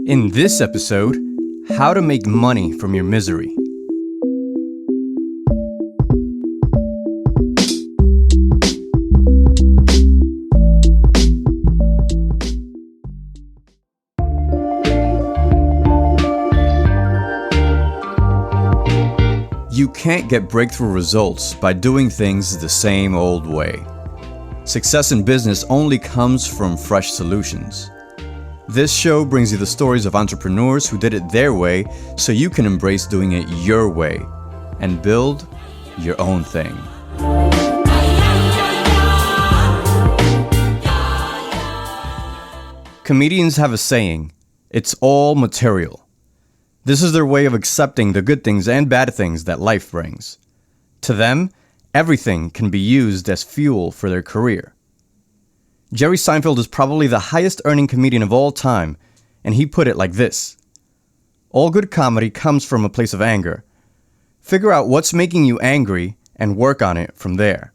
In this episode, how to make money from your misery. You can't get breakthrough results by doing things the same old way. Success in business only comes from fresh solutions. This show brings you the stories of entrepreneurs who did it their way so you can embrace doing it your way and build your own thing. Comedians have a saying, "It's all material." This is their way of accepting the good things and bad things that life brings. To them, everything can be used as fuel for their career. Jerry Seinfeld is probably the highest earning comedian of all time, and he put it like this: all good comedy comes from a place of anger. Figure out what's making you angry and work on it from there.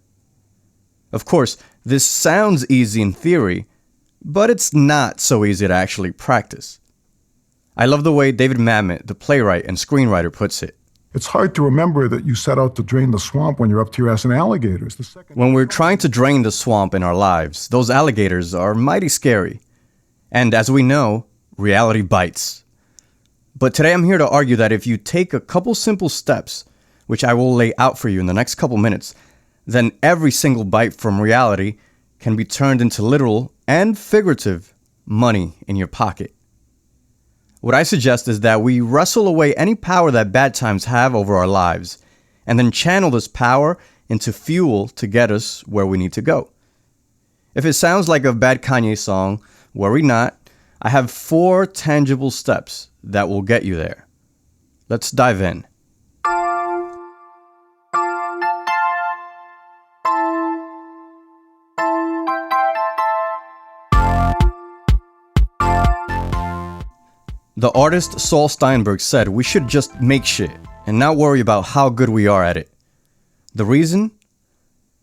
Of course, this sounds easy in theory, but it's not so easy to actually practice. I love the way David Mamet, the playwright and screenwriter, puts it. It's hard to remember that you set out to drain the swamp when you're up to your ass in alligators. When we're trying to drain the swamp in our lives, those alligators are mighty scary. And as we know, reality bites. But today I'm here to argue that if you take a couple simple steps, which I will lay out for you in the next couple minutes, then every single bite from reality can be turned into literal and figurative money in your pocket. What I suggest is that we wrestle away any power that bad times have over our lives, and then channel this power into fuel to get us where we need to go. If it sounds like a bad Kanye song, worry not. I have 4 tangible steps that will get you there. Let's dive in. The artist Saul Steinberg said we should just make shit and not worry about how good we are at it. The reason?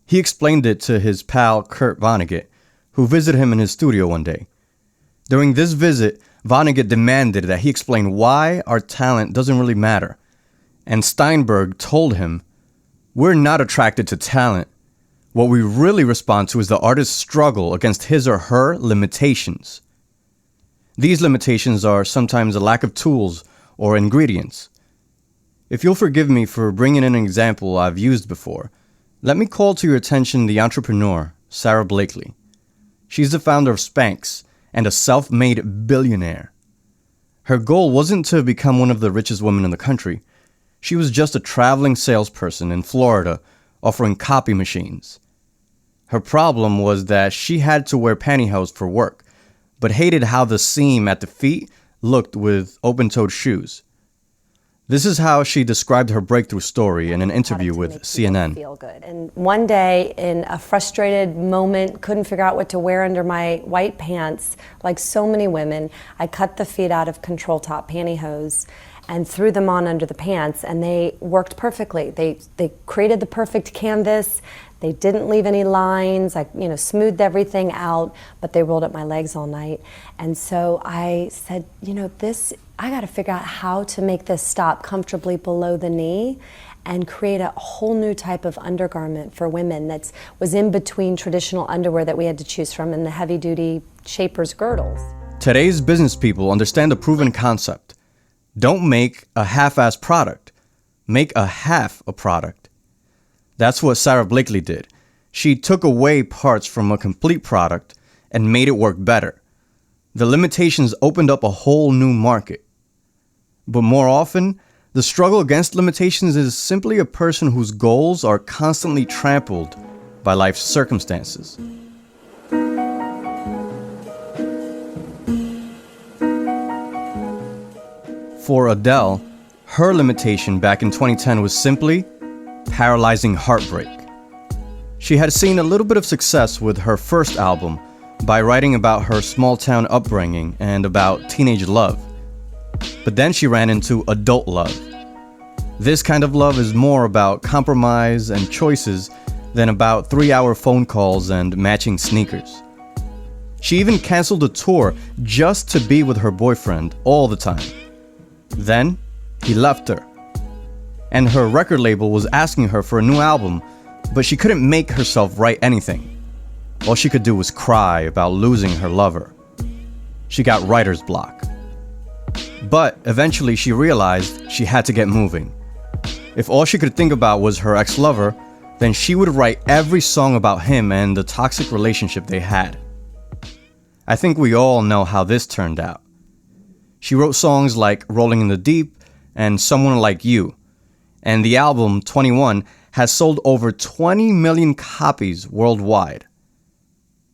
He explained it to his pal Kurt Vonnegut, who visited him in his studio one day. During this visit, Vonnegut demanded that he explain why our talent doesn't really matter. And Steinberg told him, "We're not attracted to talent. What we really respond to is the artist's struggle against his or her limitations." These limitations are sometimes a lack of tools or ingredients. If you'll forgive me for bringing in an example I've used before, let me call to your attention the entrepreneur, Sara Blakely. She's the founder of Spanx and a self-made billionaire. Her goal wasn't to become one of the richest women in the country. She was just a traveling salesperson in Florida offering copy machines. Her problem was that she had to wear pantyhose for work, but hated how the seam at the feet looked with open-toed shoes. This is how she described her breakthrough story in an interview with CNN. Feel good. And one day, in a frustrated moment, couldn't figure out what to wear under my white pants, like so many women, I cut the feet out of control top pantyhose and threw them on under the pants, and they worked perfectly. They created the perfect canvas. They didn't leave any lines. I smoothed everything out, but they rolled up my legs all night. And so I said, I got to figure out how to make this stop comfortably below the knee and create a whole new type of undergarment for women that was in between traditional underwear that we had to choose from and the heavy-duty Shaper's girdles. Today's business people understand a proven concept. Don't make a half-assed product. Make a half a product. That's what Sara Blakely did. She took away parts from a complete product and made it work better. The limitations opened up a whole new market. But more often, the struggle against limitations is simply a person whose goals are constantly trampled by life's circumstances. For Adele, her limitation back in 2010 was simply paralyzing heartbreak. She had seen a little bit of success with her first album by writing about her small-town upbringing and about teenage love. But then she ran into adult love. This kind of love is more about compromise and choices than about 3-hour phone calls and matching sneakers. She even canceled a tour just to be with her boyfriend all the time. Then, he left her. And her record label was asking her for a new album, but she couldn't make herself write anything. All she could do was cry about losing her lover. She got writer's block. But eventually she realized she had to get moving. If all she could think about was her ex-lover, then she would write every song about him and the toxic relationship they had. I think we all know how this turned out. She wrote songs like Rolling in the Deep and Someone Like You, and the album 21 has sold over 20 million copies worldwide.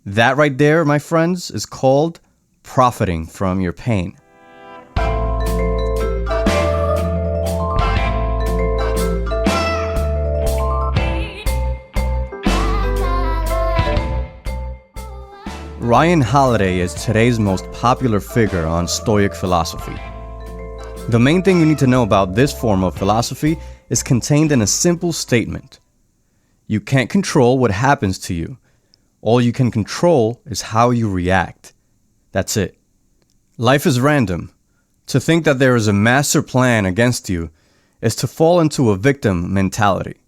That right there, my friends, is called profiting from your pain. Ryan Holiday is today's most popular figure on Stoic philosophy. The main thing you need to know about this form of philosophy is contained in a simple statement. You can't control what happens to you. All you can control is how you react. That's it. Life is random. To think that there is a master plan against you is to fall into a victim mentality.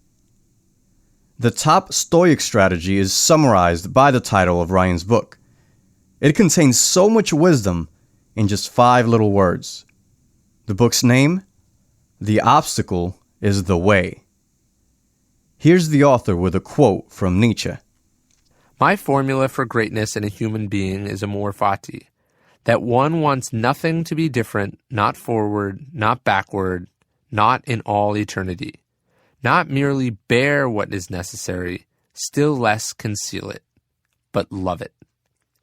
The top Stoic strategy is summarized by the title of Ryan's book. It contains so much wisdom in just 5 little words. The book's name? The Obstacle is the Way. Here's the author with a quote from Nietzsche. My formula for greatness in a human being is amor fati, that one wants nothing to be different, not forward, not backward, not in all eternity, not merely bear what is necessary, still less conceal it, but love it.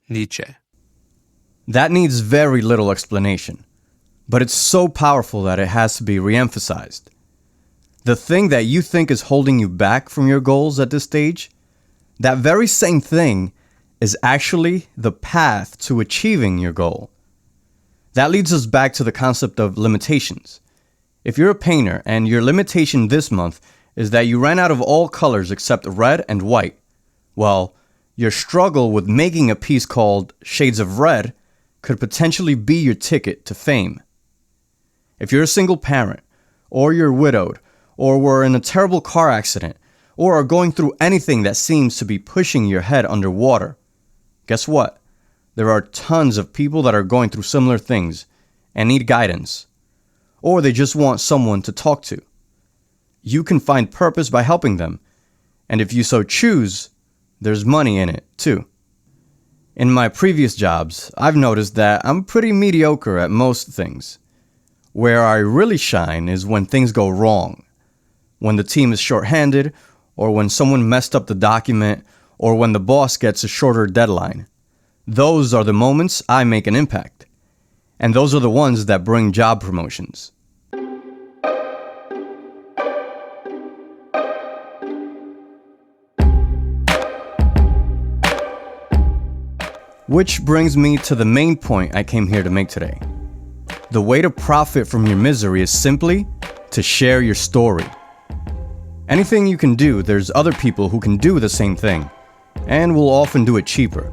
Nietzsche. That needs very little explanation, but it's so powerful that it has to be reemphasized. The thing that you think is holding you back from your goals at this stage, that very same thing is actually the path to achieving your goal. That leads us back to the concept of limitations. If you're a painter and your limitation this month is that you ran out of all colors except red and white, well, your struggle with making a piece called Shades of Red could potentially be your ticket to fame. If you're a single parent, or you're widowed, or were in a terrible car accident, or are going through anything that seems to be pushing your head underwater, guess what? There are tons of people that are going through similar things and need guidance, or they just want someone to talk to. You can find purpose by helping them, and if you so choose, there's money in it too. In my previous jobs, I've noticed that I'm pretty mediocre at most things. Where I really shine is when things go wrong, when the team is shorthanded, or when someone messed up the document, or when the boss gets a shorter deadline. Those are the moments I make an impact. And those are the ones that bring job promotions. Which brings me to the main point I came here to make today. The way to profit from your misery is simply to share your story. Anything you can do, there's other people who can do the same thing, and will often do it cheaper.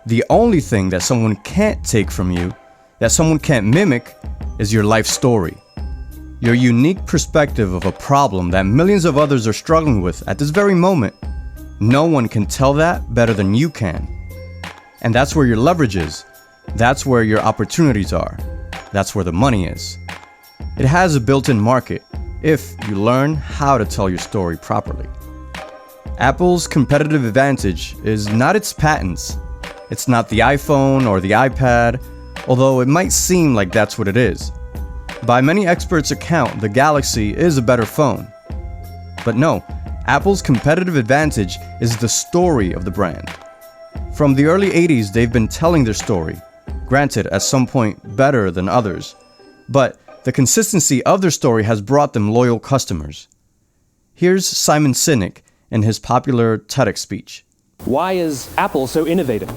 The only thing that someone can't take from you, that someone can't mimic, is your life story. Your unique perspective of a problem that millions of others are struggling with at this very moment. No one can tell that better than you can. And that's where your leverage is. That's where your opportunities are. That's where the money is. It has a built-in market if you learn how to tell your story properly. Apple's competitive advantage is not its patents. It's not the iPhone or the iPad, although it might seem like that's what it is. By many experts' account, the Galaxy is a better phone. But no, Apple's competitive advantage is the story of the brand. From the early 80s, they've been telling their story, granted at some point better than others, but the consistency of their story has brought them loyal customers. Here's Simon Sinek in his popular TEDx speech. Why is Apple so innovative?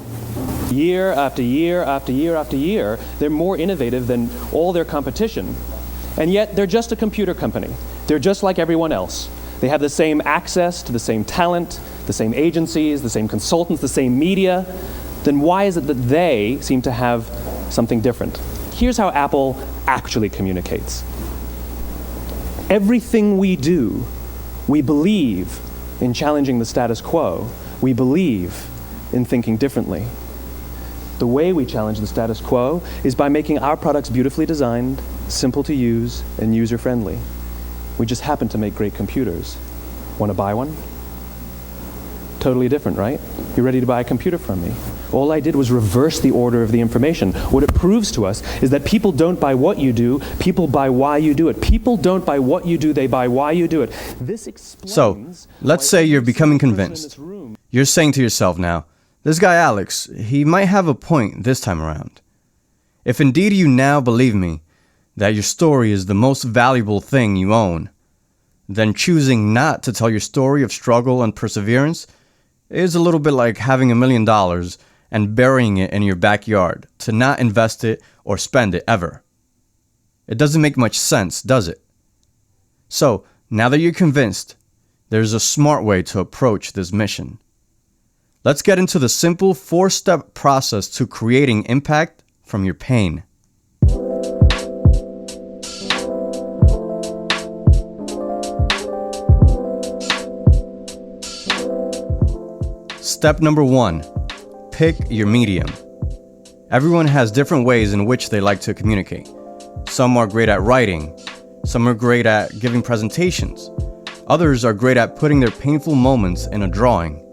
Year after year after year after year, they're more innovative than all their competition. And yet, they're just a computer company. They're just like everyone else. They have the same access to the same talent, the same agencies, the same consultants, the same media, then why is it that they seem to have something different? Here's how Apple actually communicates. Everything we do, we believe in challenging the status quo. We believe in thinking differently. The way we challenge the status quo is by making our products beautifully designed, simple to use, and user-friendly. We just happen to make great computers. Want to buy one? Totally different, right? You're ready to buy a computer from me. All I did was reverse the order of the information. What it proves to us is that people don't buy what you do, people buy why you do it. People don't buy what you do, they buy why you do it. This explains. So, let's say you're becoming convinced. You're saying to yourself now, this guy Alex, he might have a point this time around. If indeed you now believe me, that your story is the most valuable thing you own, then choosing not to tell your story of struggle and perseverance is a little bit like having $1 million and burying it in your backyard to not invest it or spend it ever. It doesn't make much sense, does it? So, now that you're convinced, there's a smart way to approach this mission. Let's get into the simple 4-step process to creating impact from your pain. Step number 1, pick your medium. Everyone has different ways in which they like to communicate. Some are great at writing, some are great at giving presentations, others are great at putting their painful moments in a drawing.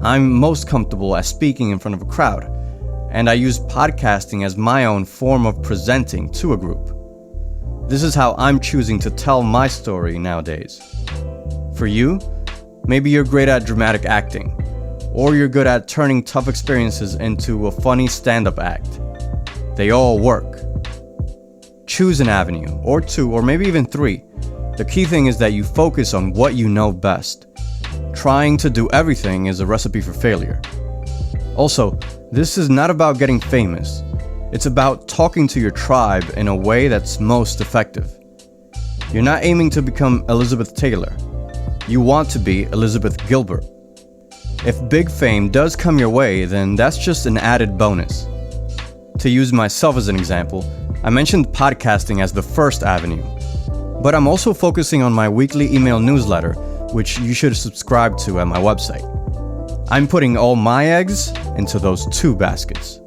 I'm most comfortable at speaking in front of a crowd, and I use podcasting as my own form of presenting to a group. This is how I'm choosing to tell my story nowadays. For you, maybe you're great at dramatic acting, or you're good at turning tough experiences into a funny stand-up act. They all work. Choose an avenue, or 2, or maybe even 3. The key thing is that you focus on what you know best. Trying to do everything is a recipe for failure. Also, this is not about getting famous. It's about talking to your tribe in a way that's most effective. You're not aiming to become Elizabeth Taylor. You want to be Elizabeth Gilbert. If big fame does come your way, then that's just an added bonus. To use myself as an example, I mentioned podcasting as the first avenue, but I'm also focusing on my weekly email newsletter, which you should subscribe to at my website. I'm putting all my eggs into those 2 baskets.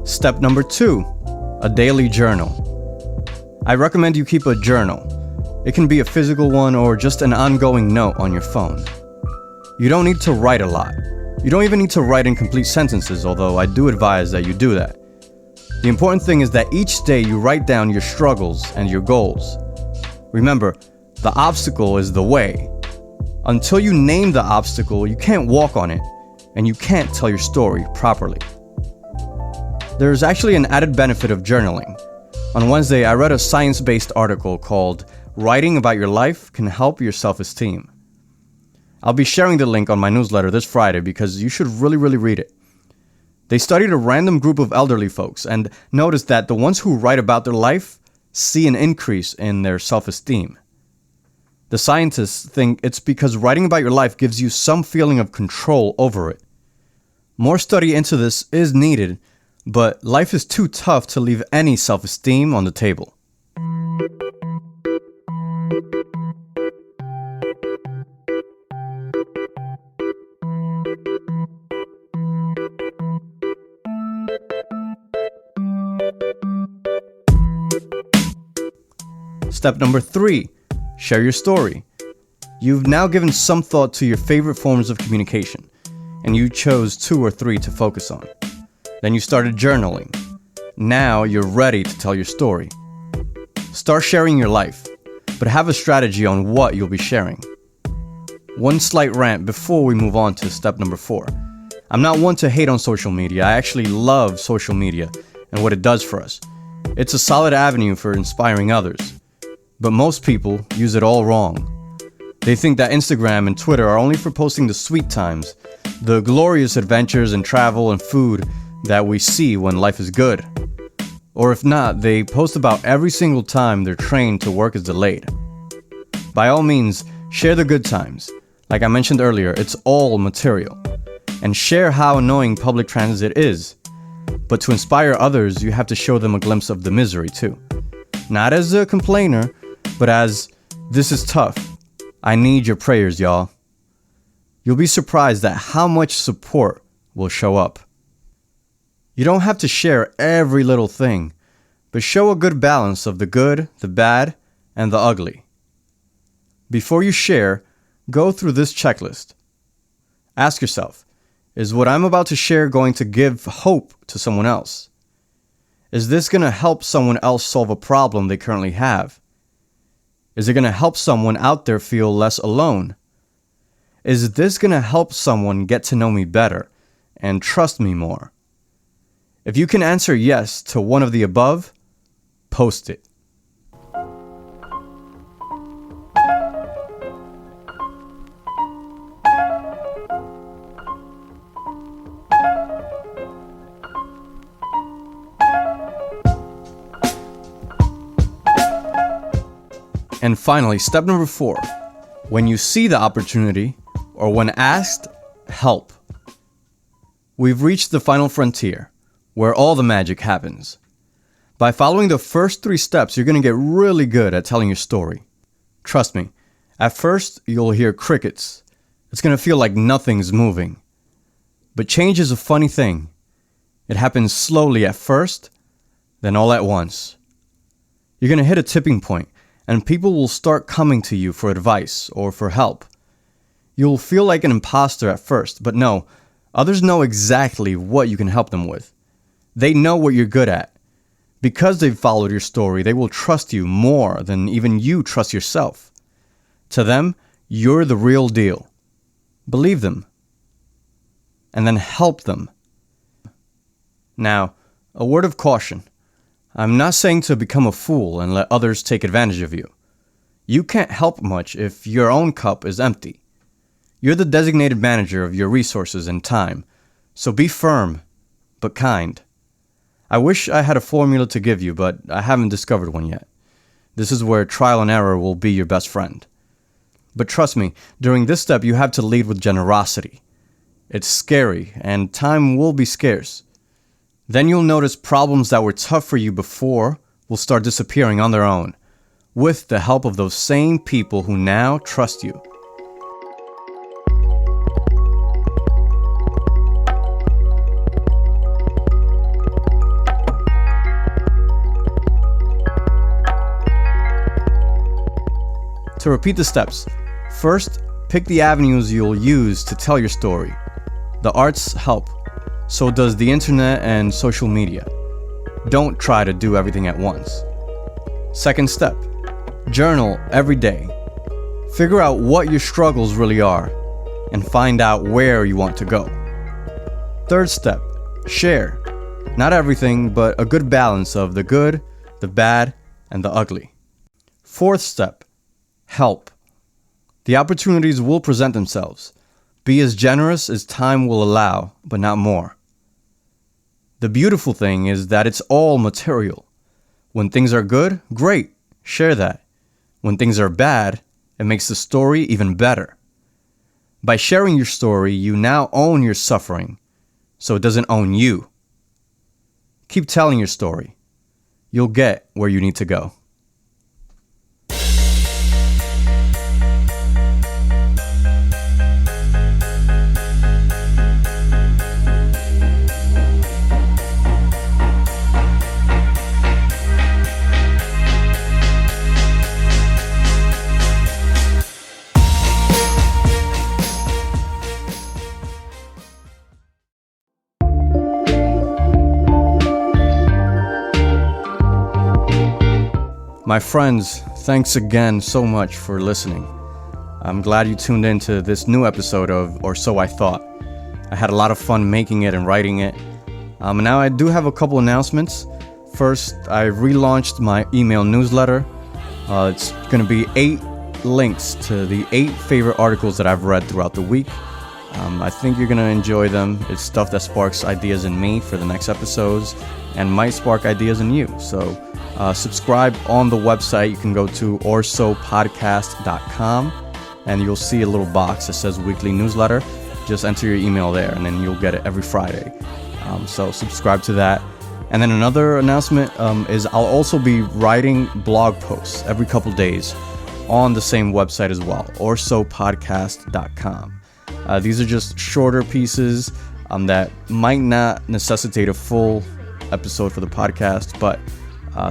Step number 2, a daily journal. I recommend you keep a journal. It can be a physical one or just an ongoing note on your phone. You don't need to write a lot. You don't even need to write in complete sentences, although I do advise that you do that. The important thing is that each day you write down your struggles and your goals. Remember, the obstacle is the way. Until you name the obstacle, you can't walk on it, and you can't tell your story properly. There's actually an added benefit of journaling. On Wednesday, I read a science-based article called "Writing About Your Life Can Help Your Self-Esteem." I'll be sharing the link on my newsletter this Friday because you should really read it. They studied a random group of elderly folks and noticed that the ones who write about their life see an increase in their self-esteem. The scientists think it's because writing about your life gives you some feeling of control over it. More study into this is needed, but life is too tough to leave any self-esteem on the table. Step number 3, share your story. You've now given some thought to your favorite forms of communication, and you chose 2 or 3 to focus on. Then you started journaling. Now you're ready to tell your story. Start sharing your life, but have a strategy on what you'll be sharing. One slight rant before we move on to step number 4. I'm not one to hate on social media. I actually love social media and what it does for us. It's a solid avenue for inspiring others. But most people use it all wrong. They think that Instagram and Twitter are only for posting the sweet times, the glorious adventures and travel and food that we see when life is good. Or if not, they post about every single time their train to work is delayed. By all means, share the good times. Like I mentioned earlier, it's all material. And share how annoying public transit is. But to inspire others, you have to show them a glimpse of the misery too. Not as a complainer, but as, this is tough. I need your prayers, y'all. You'll be surprised at how much support will show up. You don't have to share every little thing, but show a good balance of the good, the bad, and the ugly. Before you share, go through this checklist. Ask yourself, is what I'm about to share going to give hope to someone else? Is this going to help someone else solve a problem they currently have? Is it going to help someone out there feel less alone? Is this going to help someone get to know me better and trust me more? If you can answer yes to one of the above, post it. And finally, step number 4. When you see the opportunity, or when asked, help. We've reached the final frontier, where all the magic happens. By following the first 3 steps, you're going to get really good at telling your story. Trust me, at first, you'll hear crickets. It's going to feel like nothing's moving. But change is a funny thing. It happens slowly at first, then all at once. You're going to hit a tipping point, and people will start coming to you for advice or for help. You'll feel like an imposter at first, but no, others know exactly what you can help them with. They know what you're good at. Because they've followed your story, they will trust you more than even you trust yourself. To them, you're the real deal. Believe them. And then help them. Now, a word of caution. I'm not saying to become a fool and let others take advantage of you. You can't help much if your own cup is empty. You're the designated manager of your resources and time, so be firm, but kind. I wish I had a formula to give you, but I haven't discovered one yet. This is where trial and error will be your best friend. But trust me, during this step you have to lead with generosity. It's scary, and time will be scarce. Then you'll notice problems that were tough for you before will start disappearing on their own, with the help of those same people who now trust you. To repeat the steps, first, pick the avenues you'll use to tell your story. The arts help. So does the internet and social media. Don't try to do everything at once. Second step, journal every day. Figure out what your struggles really are and find out where you want to go. Third step, share. Not everything, but a good balance of the good, the bad, and the ugly. Fourth step, help. The opportunities will present themselves. Be as generous as time will allow, but not more. The beautiful thing is that it's all material. When things are good, great, share that. When things are bad, it makes the story even better. By sharing your story, you now own your suffering, so it doesn't own you. Keep telling your story. You'll get where you need to go. My friends, thanks again so much for listening. I'm glad you tuned in to this new episode of Or So I Thought. I had a lot of fun making it and writing it. Now I do have a couple announcements. First, I relaunched my email newsletter. It's going to be 8 links to the 8 favorite articles that I've read throughout the week. I think you're going to enjoy them. It's stuff that sparks ideas in me for the next episodes and might spark ideas in you. So subscribe on the website. You can go to orsopodcast.com and you'll see a little box that says weekly newsletter. Just enter your email there and then you'll get it every Friday. So subscribe to that. And then another announcement is I'll also be writing blog posts every couple days on the same website as well, orsopodcast.com. These are just shorter pieces that might not necessitate a full episode for the podcast, but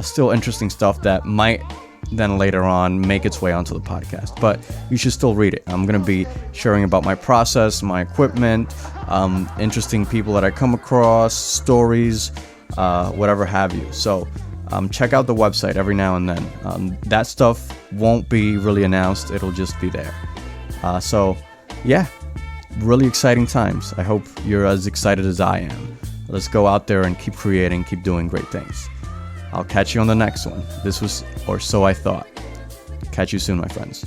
still interesting stuff that might then later on make its way onto the podcast. But you should still read it. I'm going to be sharing about my process, my equipment, interesting people that I come across, stories, whatever have you. So check out the website every now and then. That stuff won't be really announced. It'll just be there. So yeah, really exciting times. I hope you're as excited as I am. Let's go out there and keep creating, keep doing great things. I'll catch you on the next one. This was Or So I Thought. Catch you soon, my friends.